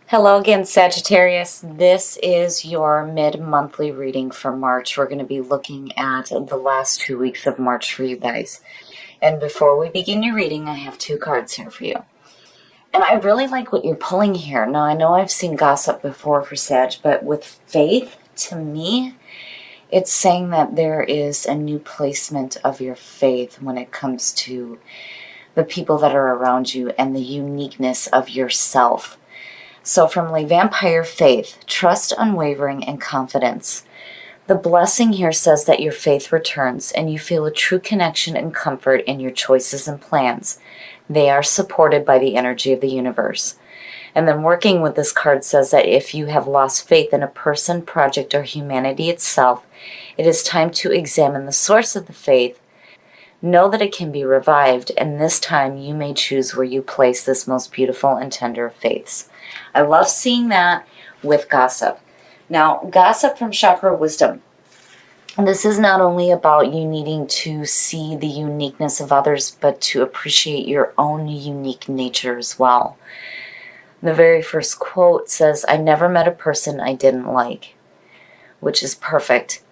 Hello again, Sagittarius. This is your mid-monthly reading for March. We're going to be looking at the last 2 weeks of March for you guys. And before we begin your reading, I have 2 cards here for you. And I really like what you're pulling here. Now, I know I've seen gossip before for Sag, but with faith, to me, it's saying that there is a new placement of your faith when it comes to the people that are around you and the uniqueness of yourself. So from Le Vampire, faith, trust, unwavering, and confidence. The blessing here says that your faith returns and you feel a true connection and comfort in your choices and plans. They are supported by the energy of the universe. And then working with this card says that if you have lost faith in a person, project, or humanity itself, it is time to examine the source of the faith. Know that it can be revived, and this time you may choose where you place this most beautiful and tender of faiths. I love seeing that with gossip. Now, gossip from Chakra Wisdom. And this is not only about you needing to see the uniqueness of others, but to appreciate your own unique nature as well. The very first quote says, "I never met a person I didn't like," which is perfect.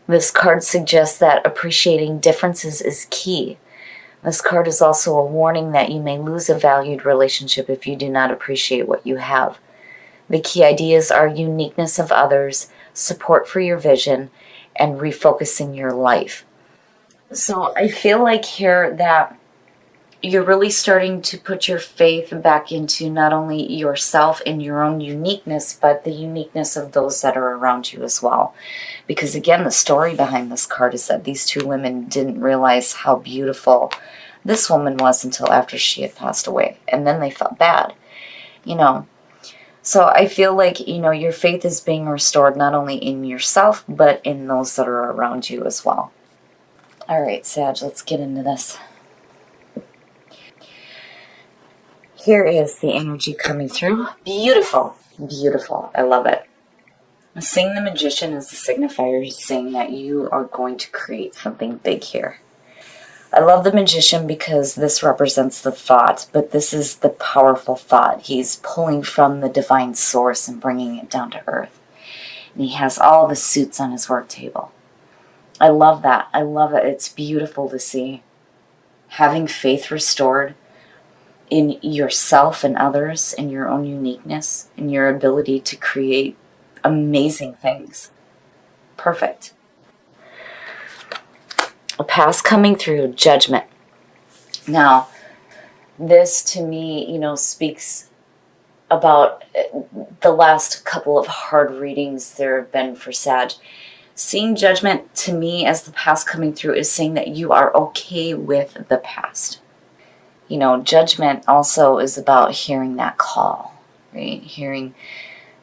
This card suggests that appreciating differences is key. This card is also a warning that you may lose a valued relationship if you do not appreciate what you have. The key ideas are uniqueness of others, support for your vision, and refocusing your life. So I feel like here that you're really starting to put your faith back into not only yourself and your own uniqueness, but the uniqueness of those that are around you as well. Because again, the story behind this card is that these 2 women didn't realize how beautiful this woman was until after she had passed away. And then they felt bad, So I feel like, your faith is being restored not only in yourself, but in those that are around you as well. All right, Sag, let's get into this. Here is the energy coming through. Beautiful, beautiful. I love it. Seeing the Magician as the signifier is saying that you are going to create something big here. I love the Magician because this represents the thought, but this is the powerful thought. He's pulling from the divine source and bringing it down to earth. And he has all the suits on his work table. I love that. I love it. It's beautiful to see. Having faith restored in yourself and others, in your own uniqueness, in your ability to create amazing things. Perfect. A past coming through, judgment. Now, this to me, speaks about the last couple of hard readings there have been for Sag. Seeing judgment to me as the past coming through is saying that you are okay with the past. Judgment also is about hearing that call, right? Hearing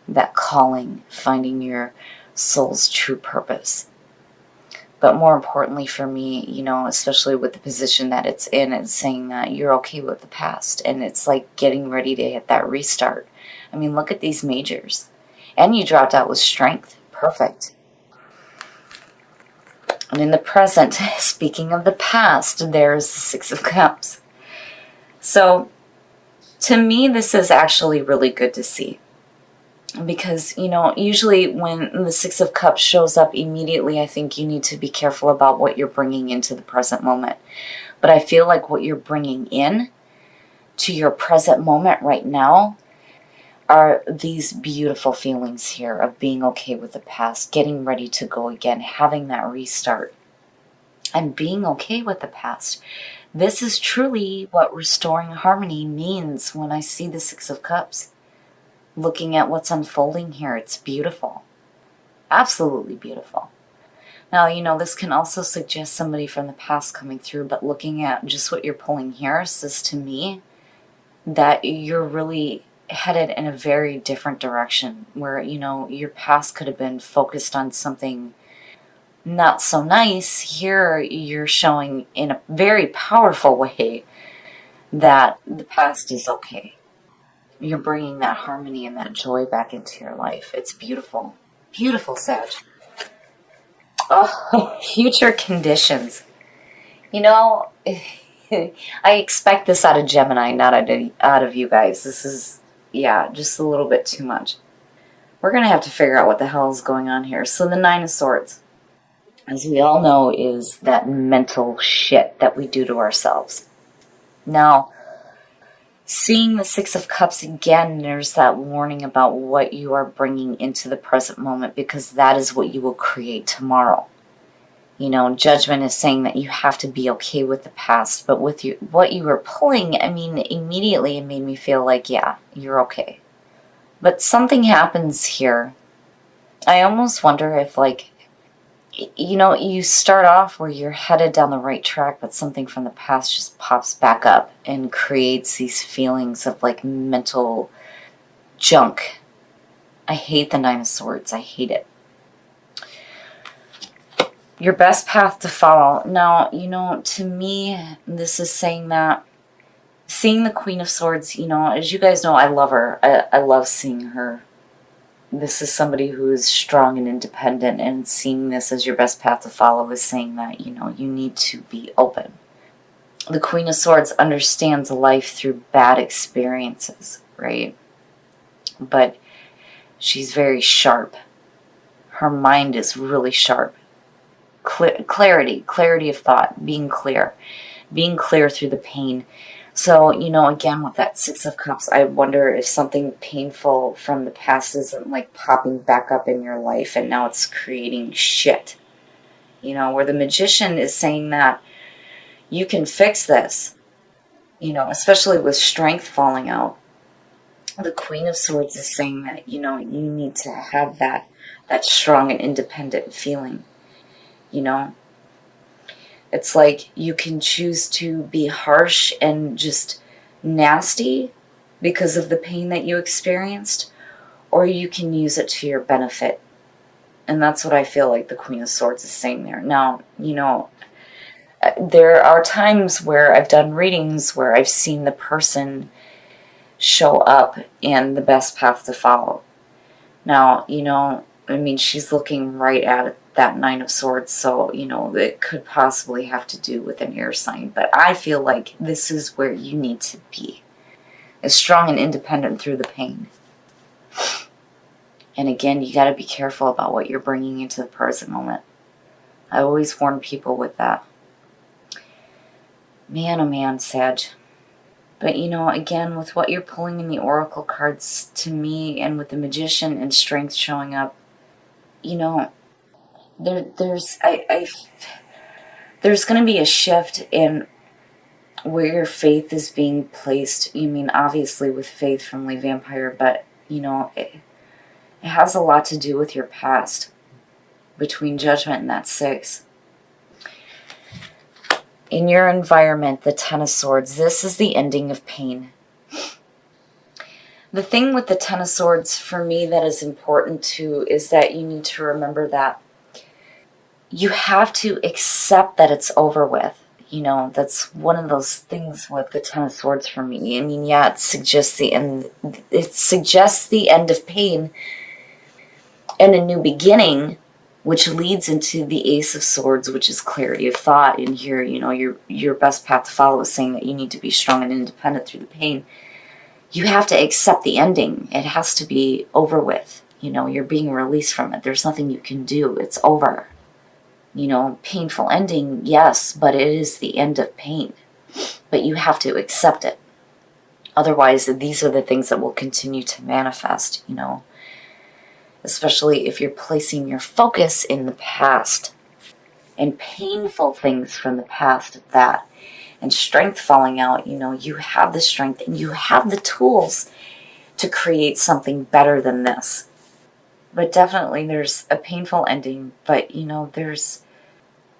that calling, finding your soul's true purpose. But more importantly for me, especially with the position that it's in, it's saying that you're okay with the past. And it's like getting ready to hit that restart. I mean, look at these majors. And you dropped out with strength. Perfect. And in the present, speaking of the past, there's the 6 of Cups. So, to me, this is actually really good to see. Because, usually when the 6 of Cups shows up immediately, I think you need to be careful about what you're bringing into the present moment. But I feel like what you're bringing in to your present moment right now are these beautiful feelings here of being okay with the past, getting ready to go again, having that restart, and being okay with the past. This is truly what restoring harmony means when I see the 6 of Cups. Looking at what's unfolding here, it's beautiful. Absolutely beautiful. Now, this can also suggest somebody from the past coming through, but looking at just what you're pulling here says to me that you're really headed in a very different direction where, your past could have been focused on something not so nice. Here you're showing in a very powerful way that the past is okay. You're bringing that harmony and that joy back into your life. It's beautiful. Beautiful, Sag. Oh, future conditions. I expect this out of Gemini, not out of you guys. This is yeah, just a little bit too much. We're going to have to figure out what the hell is going on here. So the Nine of Swords, as we all know, is that mental shit that we do to ourselves. Now, seeing the Six of Cups again, there's that warning about what you are bringing into the present moment, because that is what you will create tomorrow. You know, Judgment is saying that you have to be okay with the past, but with what you were pulling, I mean, immediately it made me feel like, yeah, you're okay. But something happens here. I almost wonder if, like, you know, you start off where you're headed down the right track, but something from the past just pops back up and creates these feelings of, like, mental junk. I hate the Nine of Swords. I hate it. Your best path to follow. Now, you know, to me, this is saying that seeing the Queen of Swords, you know, as you guys know, I love her. I love seeing her. This is somebody who is strong and independent, and seeing this as your best path to follow is saying that, you know, you need to be open. The Queen of Swords understands life through bad experiences, right? But she's very sharp. Her mind is really sharp. Clarity of thought, being clear through the pain. So, you know, again, with that Six of Cups, I wonder if something painful from the past isn't, like, popping back up in your life and now it's creating shit. You know, where the Magician is saying that you can fix this, you know, especially with strength falling out. The Queen of Swords is saying that, you know, you need to have that strong and independent feeling, you know. It's like you can choose to be harsh and just nasty because of the pain that you experienced, or you can use it to your benefit. And that's what I feel like the Queen of Swords is saying there. Now, you know, there are times where I've done readings where I've seen the person show up in the best path to follow. Now, you know, I mean, she's looking right at that Nine of Swords, so, you know, it could possibly have to do with an air sign. But I feel like this is where you need to be, as strong and independent through the pain. And again, you got to be careful about what you're bringing into the present moment. I always warn people with that. Man, oh man, Sag. But, you know, again, with what you're pulling in the Oracle cards to me, and with the Magician and Strength showing up, you know, there's going to be a shift in where your faith is being placed. You mean, obviously, with Faith from Lee Vampire, but, you know, it has a lot to do with your past between Judgment and that Six. In your environment, the Ten of Swords, this is the ending of pain. The thing with the Ten of Swords for me that is important too is that you need to remember that you have to accept that it's over with. You know, that's one of those things with the Ten of Swords for me. I mean, yeah, it suggests the end of pain and a new beginning, which leads into the Ace of Swords, which is clarity of thought. And here, you know, your best path to follow is saying that you need to be strong and independent through the pain. You have to accept the ending. It has to be over with. You know, you're being released from it. There's nothing you can do. It's over. You know, painful ending, yes, but it is the end of pain. But you have to accept it. Otherwise, these are the things that will continue to manifest, you know. Especially if you're placing your focus in the past. And painful things from the past at that. And strength falling out, you know, you have the strength and you have the tools to create something better than this. But definitely there's a painful ending, but, you know, there's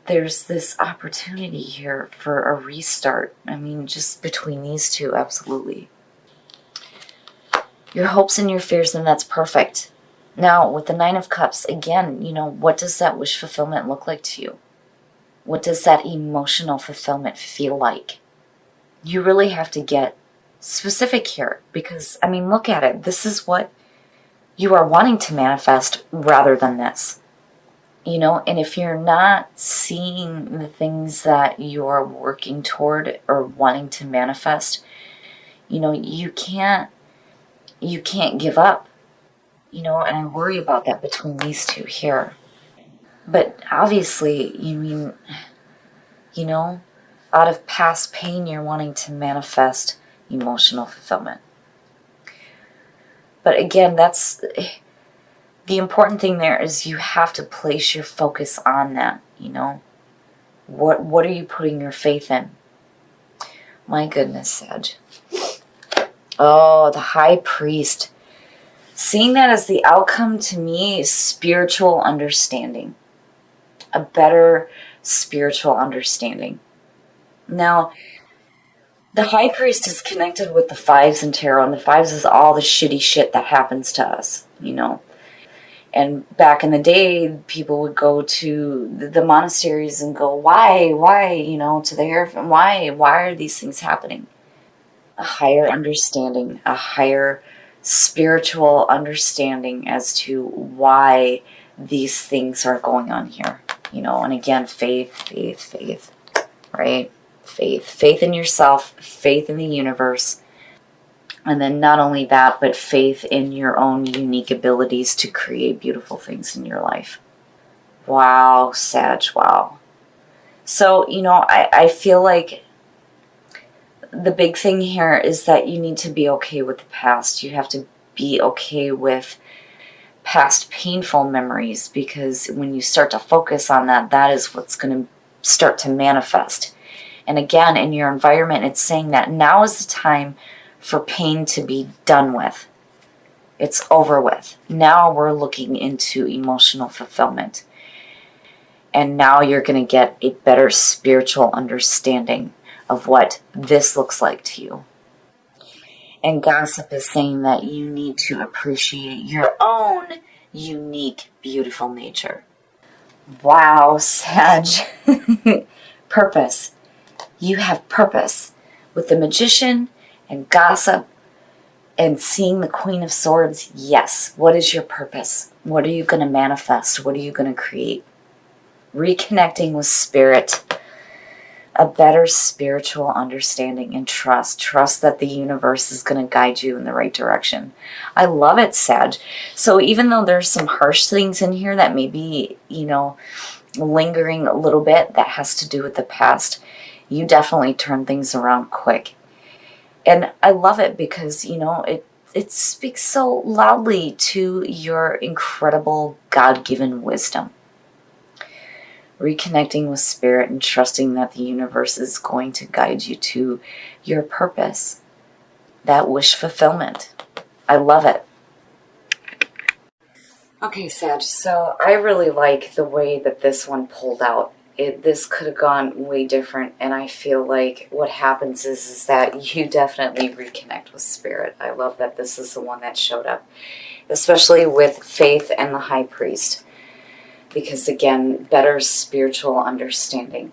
this opportunity here for a restart. I mean, just between these two, absolutely. Your hopes and your fears, and that's perfect. Now, with the Nine of Cups, again, you know, what does that wish fulfillment look like to you? What does that emotional fulfillment feel like? You really have to get specific here because, I mean, look at it. This is what you are wanting to manifest rather than this. You know, and if you're not seeing the things that you're working toward or wanting to manifest, you know, you can't you can't give up, and I worry about that between these two here. But obviously, out of past pain, you're wanting to manifest emotional fulfillment. But again, that's the important thing there is you have to place your focus on that, What are you putting your faith in? My goodness, Sag. Oh, the High Priest. Seeing that as the outcome to me is spiritual understanding. A better spiritual understanding. Now, the High Priest is connected with the fives in tarot, and the fives is all the shitty shit that happens to us, And back in the day, people would go to the monasteries and go, why, to the Hierophant, why are these things happening? A higher understanding, a higher spiritual understanding as to why these things are going on here, and again, faith, right? Faith in yourself, faith in the universe. And then not only that, but faith in your own unique abilities to create beautiful things in your life. Wow, Sag, wow. So, I feel like the big thing here is that you need to be okay with the past. You have to be okay with past painful memories, because when you start to focus on that, that is what's going to start to manifest. And again, in your environment, it's saying that now is the time for pain to be done with. It's over with. Now we're looking into emotional fulfillment. And now you're going to get a better spiritual understanding of what this looks like to you. And gossip is saying that you need to appreciate your own unique, beautiful nature. Wow, Sag. Purpose. You have purpose. With the Magician and gossip and seeing the Queen of Swords, yes. What is your purpose? What are you going to manifest? What are you going to create? Reconnecting with spirit. A better spiritual understanding and trust. Trust that the universe is going to guide you in the right direction. I love it, Sag. So even though there's some harsh things in here that may be, lingering a little bit, that has to do with the past, you definitely turn things around quick. And I love it because, it speaks so loudly to your incredible God-given wisdom. Reconnecting with spirit and trusting that the universe is going to guide you to your purpose. That wish fulfillment. I love it. Okay, Sag, so I really like the way that this one pulled out. This could have gone way different, and I feel like what happens is that you definitely reconnect with spirit. I love that this is the one that showed up, especially with faith and the High Priest, because again, better spiritual understanding.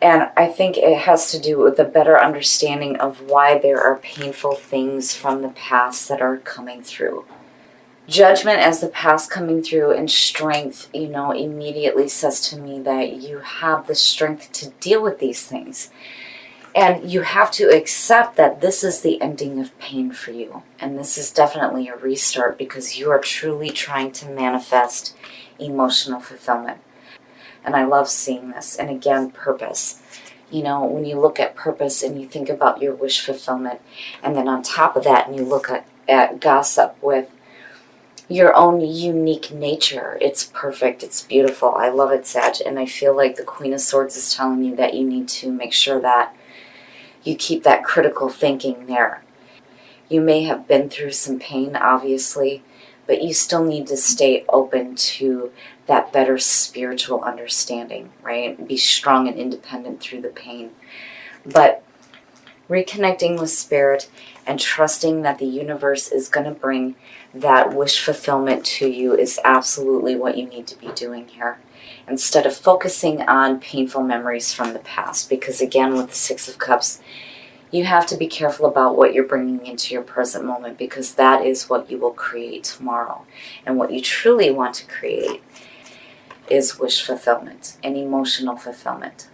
And I think it has to do with a better understanding of why there are painful things from the past that are coming through. Judgment as the past coming through, and strength, immediately says to me that you have the strength to deal with these things. And you have to accept that this is the ending of pain for you. And this is definitely a restart, because you are truly trying to manifest emotional fulfillment. And I love seeing this. And again, purpose. When you look at purpose and you think about your wish fulfillment, and then on top of that, and you look at gossip with your own unique nature. It's perfect. It's beautiful. I love it, Sag. And I feel like the Queen of Swords is telling you that you need to make sure that you keep that critical thinking there. You may have been through some pain, obviously, but you still need to stay open to that better spiritual understanding, right? Be strong and independent through the pain. But reconnecting with spirit and trusting that the universe is going to bring that wish fulfillment to you is absolutely what you need to be doing here, instead of focusing on painful memories from the past. Because again, with the Six of Cups, you have to be careful about what you're bringing into your present moment, because that is what you will create tomorrow. And what you truly want to create is wish fulfillment and emotional fulfillment.